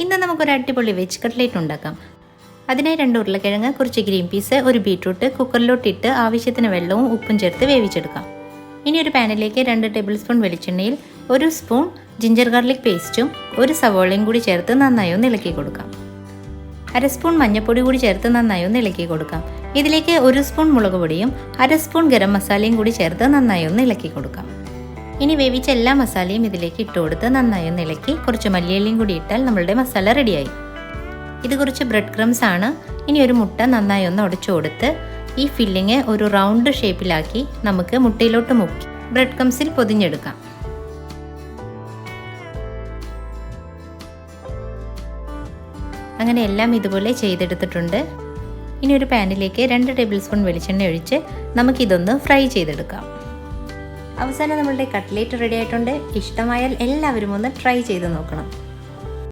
ഇന്ന് നമുക്കൊരു അടിപൊളി വെജ് കട്ട്ലേറ്റ് ഉണ്ടാക്കാം. അതിനായി 2 ഉരുളക്കിഴങ്ങ്, കുറച്ച് ഗ്രീൻ പീസ്, ഒരു ബീട്രൂട്ട് കുക്കറിലോട്ടിട്ട് ആവശ്യത്തിന് വെള്ളവും ഉപ്പും ചേർത്ത് വേവിച്ചെടുക്കാം. ഇനി ഒരു പാനിലേക്ക് 2 ടേബിൾ സ്പൂൺ വെളിച്ചെണ്ണയിൽ 1 സ്പൂൺ ജിഞ്ചർ ഗാർലിക് പേസ്റ്റും 1 സവോളയും കൂടി ചേർത്ത് നന്നായി ഒന്ന് ഇളക്കി കൊടുക്കാം. 1/2 സ്പൂൺ മഞ്ഞൾപ്പൊടി കൂടി ചേർത്ത് നന്നായി ഒന്ന് ഇളക്കി കൊടുക്കാം. ഇതിലേക്ക് 1 സ്പൂൺ മുളക് പൊടിയും 1/2 സ്പൂൺ ഗരം മസാലയും കൂടി ചേർത്ത് നന്നായി ഒന്ന് ഇളക്കി കൊടുക്കാം. ഇനി വേവിച്ച എല്ലാ മസാലയും ഇതിലേക്ക് ഇട്ട് കൊടുത്ത് നന്നായി ഒന്ന് ഇളക്കി കുറച്ച് മല്ലിയിലയും കൂടി ഇട്ടാൽ നമ്മളുടെ മസാല റെഡിയായി. ഇത് കുറച്ച് ബ്രെഡ് ക്രംസ് ആണ്. ഇനി ഒരു മുട്ട നന്നായി ഒന്ന് ഉടച്ചു കൊടുത്ത് ഈ ഫില്ലിങ് ഒരു റൗണ്ട് ഷേപ്പിലാക്കി നമുക്ക് മുട്ടയിലോട്ട് മുക്കി ബ്രെഡ് ക്രംസിൽ പൊതിഞ്ഞെടുക്കാം. അങ്ങനെ എല്ലാം ഇതുപോലെ ചെയ്തെടുത്തിട്ടുണ്ട്. ഇനി ഒരു പാനിലേക്ക് 2 ടേബിൾ സ്പൂൺ വെളിച്ചെണ്ണ ഒഴിച്ച് നമുക്കിതൊന്ന് ഫ്രൈ ചെയ്തെടുക്കാം. അവസാനം നമ്മളുടെ കട്ട്ലേറ്റ് റെഡി ആയിട്ടുണ്ട്. ഇഷ്ടമായാൽ എല്ലാവരും ഒന്ന് ട്രൈ ചെയ്ത് നോക്കണം.